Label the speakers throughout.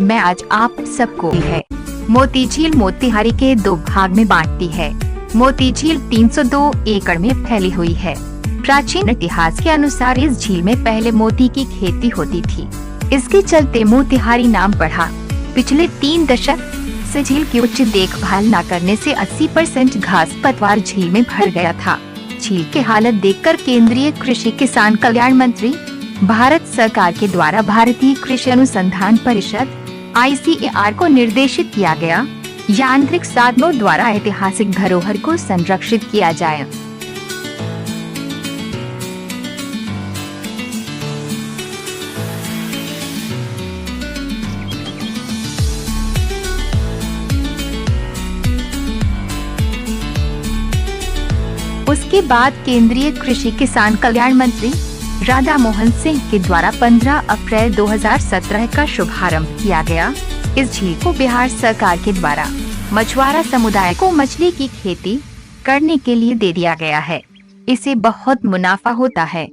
Speaker 1: मैं आज आप सबको है मोती झील मोतिहारी के दो भाग में बांटती है। मोती झील 302 एकड़ में फैली हुई है। प्राचीन इतिहास के अनुसार इस झील में पहले मोती की खेती होती थी। इसके चलते मोतिहारी नाम पड़ा। पिछले 3 दशक से झील की उच्च देखभाल न करने से 80% घास पतवार झील में भर गया था। झील की हालत देखकर केंद्रीय कृषि किसान कल्याण मंत्री भारत सरकार के द्वारा भारतीय कृषि अनुसंधान परिषद ICAR को निर्देशित किया गया, यांत्रिक साधनों द्वारा ऐतिहासिक धरोहर को संरक्षित किया जाए। उसके बाद केंद्रीय कृषि किसान कल्याण मंत्री राधा मोहन सिंह के द्वारा 15 अप्रैल 2017 का शुभारंभ किया गया। इस झील को बिहार सरकार के द्वारा मछुआरा समुदाय को मछली की खेती करने के लिए दे दिया गया है। इससे बहुत मुनाफा होता है।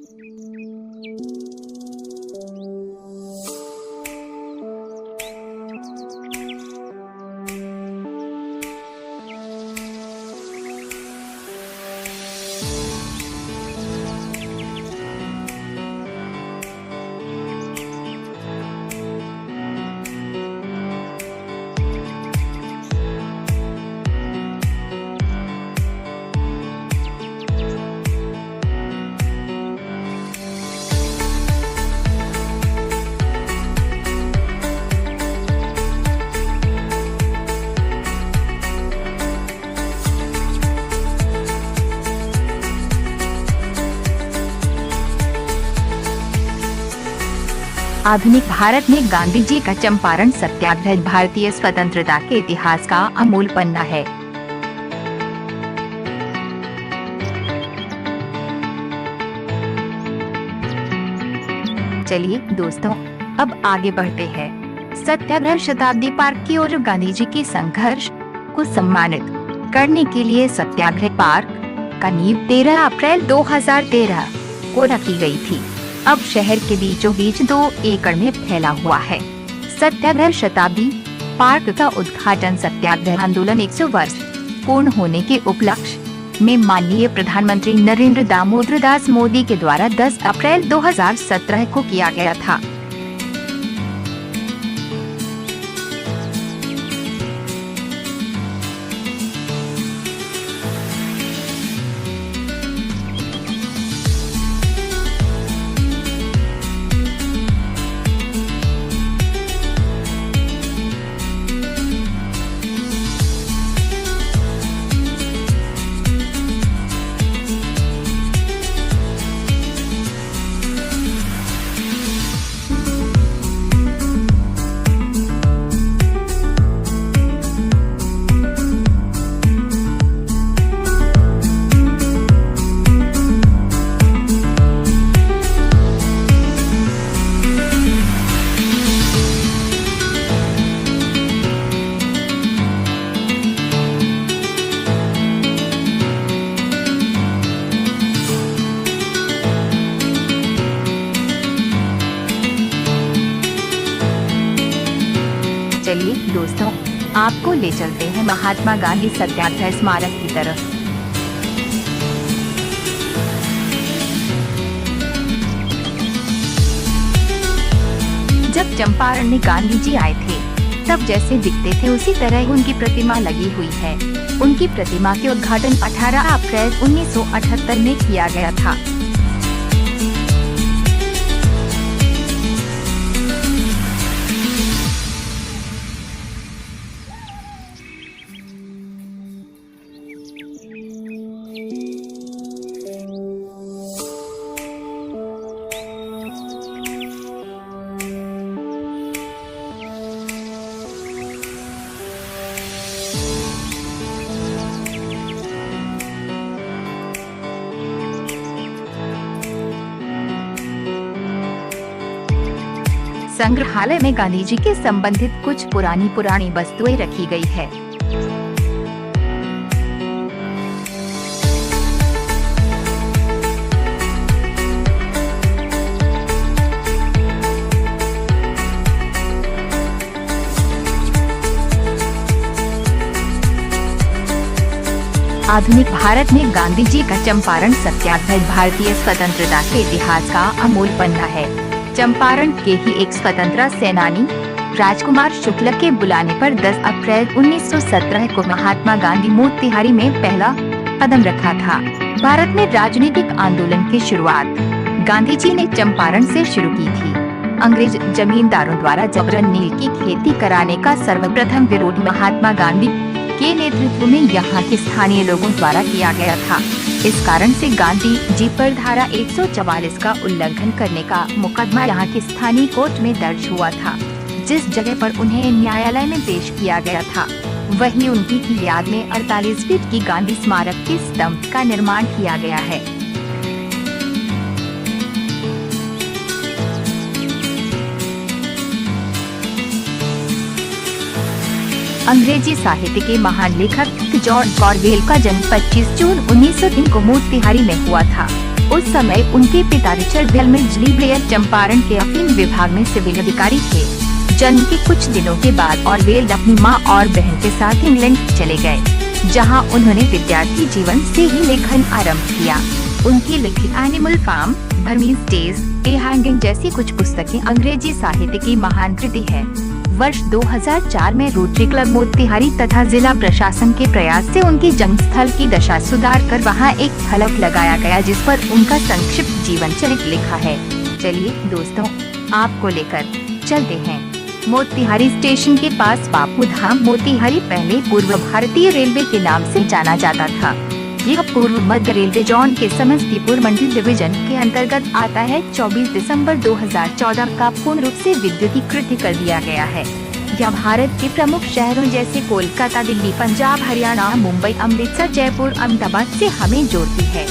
Speaker 1: आधुनिक भारत में गांधी जी का चंपारण सत्याग्रह भारतीय स्वतंत्रता के इतिहास का अमूल पन्ना है। चलिए दोस्तों, अब आगे बढ़ते हैं। सत्याग्रह शताब्दी पार्क की ओर गांधी जी के संघर्ष को सम्मानित करने के लिए सत्याग्रह पार्क का नींव 13 अप्रैल 2013 को रखी गई थी। अब शहर के बीचों बीच 2 एकड़ में फैला हुआ है। सत्याग्रह शताब्दी पार्क का उद्घाटन सत्याग्रह आंदोलन 100 वर्ष पूर्ण होने के उपलक्ष्य में माननीय प्रधानमंत्री नरेंद्र दामोदर दास मोदी के द्वारा 10 अप्रैल 2017 को किया गया था। चलिए दोस्तों, आपको ले चलते हैं महात्मा गांधी सत्याग्रह स्मारक की तरफ। जब चंपारण में गांधी जी आए थे, तब जैसे दिखते थे उसी तरह उनकी प्रतिमा लगी हुई है। उनकी प्रतिमा के उद्घाटन 18 अप्रैल 1978 में किया गया था। संग्रहालय में गांधी जी के संबंधित कुछ पुरानी वस्तुएं रखी गई है। आधुनिक भारत में गांधी जी का चंपारण सत्याग्रह भारतीय स्वतंत्रता के इतिहास का अमूल पन्ना है। चंपारण के ही एक स्वतंत्रता सेनानी राजकुमार शुक्ल के बुलाने पर 10 अप्रैल 1917 को महात्मा गांधी मोतिहारी में पहला कदम रखा था। भारत में राजनीतिक आंदोलन की शुरुआत गांधी जी ने चंपारण से शुरू की थी। अंग्रेज जमींदारों द्वारा जबरन नील की खेती कराने का सर्वप्रथम विरोध महात्मा गांधी के नेतृत्व में यहाँ के स्थानीय लोगों द्वारा किया गया था। इस कारण से गांधी जी पर धारा 144 का उल्लंघन करने का मुकदमा यहाँ के स्थानीय कोर्ट में दर्ज हुआ था, जिस जगह पर उन्हें न्यायालय में पेश किया गया था। वहीं उनकी याद में 48 फीट की गांधी स्मारक के स्तंभ का निर्माण किया गया है। अंग्रेजी साहित्य के महान लेखक जॉर्ज ऑरवेल का जन्म 25 जून 1903 को मोतिहारी में हुआ था। उस समय उनके पिता रिचर्ड वेलमेजली ब्लेयर चंपारण के अफीम विभाग में सिविल अधिकारी थे। जन्म के कुछ दिनों के बाद ऑरवेल अपनी मां और बहन के साथ इंग्लैंड चले गए, जहां उन्होंने विद्यार्थी जीवन से ही लेखन आरंभ किया। उनकी लिखित एनिमल फार्म, बर्मीज डेज, ए हैंगिंग जैसी कुछ पुस्तकें अंग्रेजी साहित्य की महान कृति है। वर्ष 2004 में रोटरी क्लब मोतिहारी तथा जिला प्रशासन के प्रयास से उनके जन्म स्थल की दशा सुधार कर वहाँ एक फलक लगाया गया, जिस पर उनका संक्षिप्त जीवन चरित्र लिखा है। चलिए दोस्तों, आपको लेकर चलते हैं। मोतिहारी स्टेशन के पास बापू धाम मोतिहारी पहले पूर्व भारतीय रेलवे के नाम से जाना जाता था। यह पूर्व मध्य रेलवे जोन के समस्तीपुर मंडल डिवीजन के अंतर्गत आता है। 24 दिसंबर 2014 का पूर्ण रूप से विद्युतीकृत कर दिया गया है। यह भारत के प्रमुख शहरों जैसे कोलकाता, दिल्ली, पंजाब, हरियाणा, मुंबई, अमृतसर, जयपुर, अहमदाबाद से हमें जोड़ती है।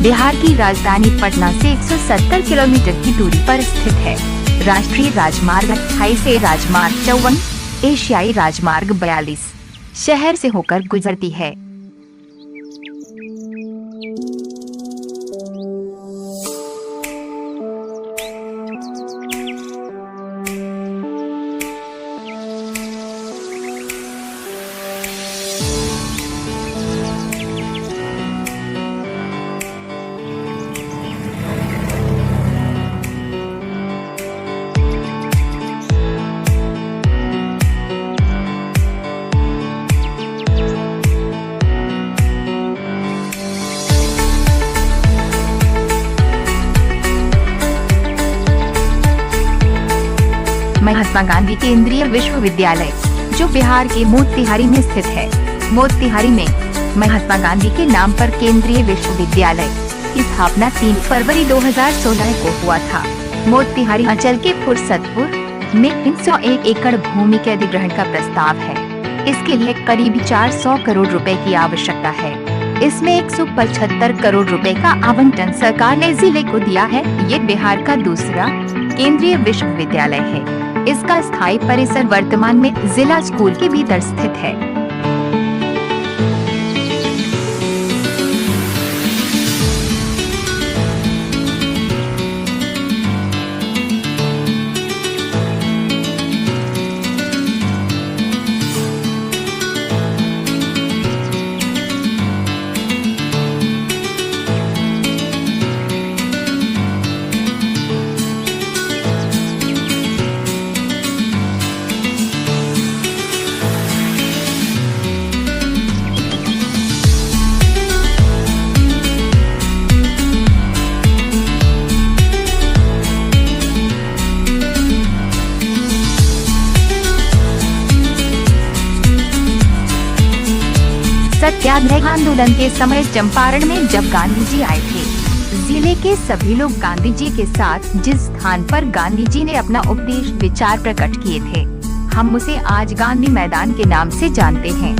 Speaker 1: बिहार की राजधानी पटना से 170 किलोमीटर की दूरी पर स्थित है। राष्ट्रीय राजमार्ग 28 से राजमार्ग 54, एशियाई राजमार्ग 42 शहर से होकर गुजरती है। महात्मा गांधी केंद्रीय विश्वविद्यालय, जो बिहार के मोतिहारी में स्थित है। मोतिहारी में महात्मा गांधी के नाम पर केंद्रीय विश्वविद्यालय की स्थापना 3 फरवरी 2016 को हुआ था। मोतिहारी अंचल के फुरसतपुर में 301 एकड़ भूमि के अधिग्रहण का प्रस्ताव है। इसके लिए करीब 400 करोड़ रुपए की आवश्यकता है। इसमें 175 करोड़ रुपए का आवंटन सरकार ने जिले को दिया है। ये बिहार का दूसरा केंद्रीय विश्वविद्यालय है। इसका स्थायी परिसर वर्तमान में जिला स्कूल के भीतर स्थित है। सत्याग्रह आंदोलन के समय चंपारण में जब गांधी जी आए थे, जिले के सभी लोग गांधी जी के साथ जिस स्थान पर गांधी जी ने अपना उपदेश विचार प्रकट किए थे, हम उसे आज गांधी मैदान के नाम से जानते हैं।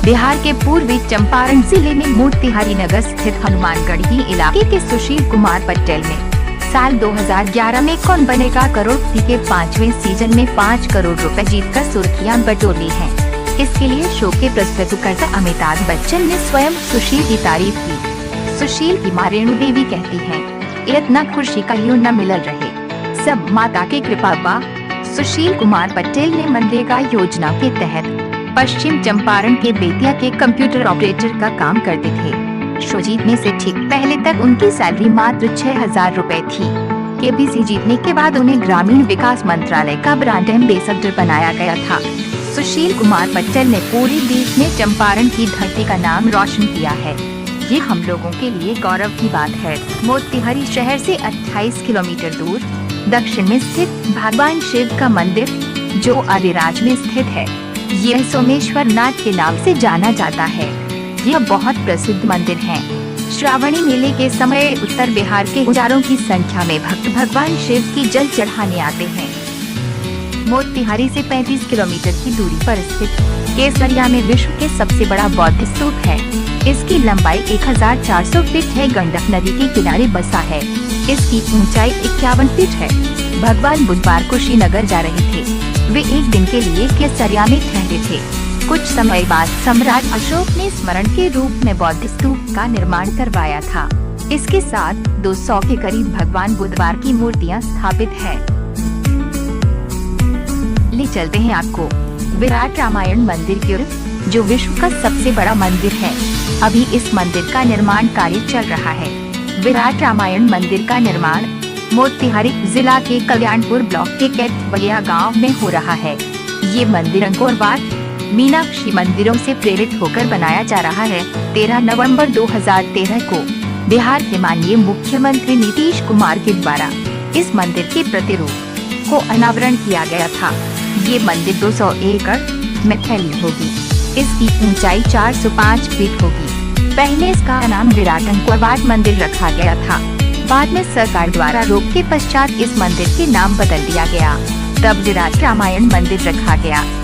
Speaker 1: बिहार के पूर्वी चंपारण जिले में मोतिहारी नगर स्थित हनुमानगढ़ी इलाके के सुशील कुमार पटेल ने साल 2011 में कौन बनेगा करोड़पति के 5वें सीजन में 5 करोड़ रुपए जीतकर सुर्खियां बटोरी हैं। इसके लिए शो के प्रस्तुतकर्ता अमिताभ बच्चन ने स्वयं सुशील की तारीफ की। सुशील की मां रेणु देवी कहती हैं, इतना खुशी कहियो न मिलल रहे, सब माता की कृपा बा। सुशील कुमार पटेल ने मनरेगा योजना के तहत पश्चिम चंपारण के बेतिया के कंप्यूटर ऑपरेटर का काम करते थे। शो जीतने से ठीक पहले तक उनकी सैलरी मात्र 6,000 रुपए थी। केबीसी जीतने के बाद उन्हें ग्रामीण विकास मंत्रालय का ब्रांड एम्बेसडर बनाया गया था। सुशील कुमार पटेल ने पूरे देश में चंपारण की धरती का नाम रोशन किया है। ये हम लोगों के लिए गौरव की बात है। मोतिहारी शहर से 28 किलोमीटर दूर दक्षिण में स्थित भगवान शिव का मंदिर, जो अरिराज में स्थित है, यह सोमेश्वर नाथ के नाम से जाना जाता है। यह बहुत प्रसिद्ध मंदिर है। श्रावणी मेले के समय उत्तर बिहार के हजारों की संख्या में भक्त भगवान शिव की जल चढ़ाने आते हैं। मोतिहारी से 35 किलोमीटर की दूरी पर स्थित केसरिया में विश्व के सबसे बड़ा बौद्ध स्तूप है। इसकी लंबाई 1400 फीट है। गंडक नदी के किनारे बसा है। इसकी ऊंचाई 51 फीट है। भगवान बुधवार को श्रीनगर जा रहे थे। वे एक दिन के लिए केसरिया में ठहरे थे। कुछ समय बाद सम्राट अशोक ने स्मरण के रूप में बौद्ध स्तूप का निर्माण करवाया था। इसके साथ 200 के करीब भगवान बुधवार की मूर्तियां स्थापित है। ले चलते हैं आपको विराट रामायण मंदिर की ओर, जो विश्व का सबसे बड़ा मंदिर है। अभी इस मंदिर का निर्माण कार्य चल रहा है। विराट रामायण मंदिर का निर्माण मोतिहारी जिला के कल्याणपुर ब्लॉक के कैथवलिया गांव में हो रहा है। ये मंदिर अंकोरवाट, मीनाक्षी मंदिरों से प्रेरित होकर बनाया जा रहा है। 13 नवंबर 2013 को बिहार के माननीय मुख्यमंत्री नीतीश कुमार के द्वारा इस मंदिर के प्रतिरूप को अनावरण किया गया था। ये मंदिर 200 एकड़ में फैली होगी। इसकी ऊंचाई 405 फीट होगी। पहले इसका नाम विराट अंकोरवाट मंदिर रखा गया था। बाद में सरकार द्वारा रोक के पश्चात इस मंदिर के नाम बदल दिया गया। तब विराट रामायण मंदिर रखा गया।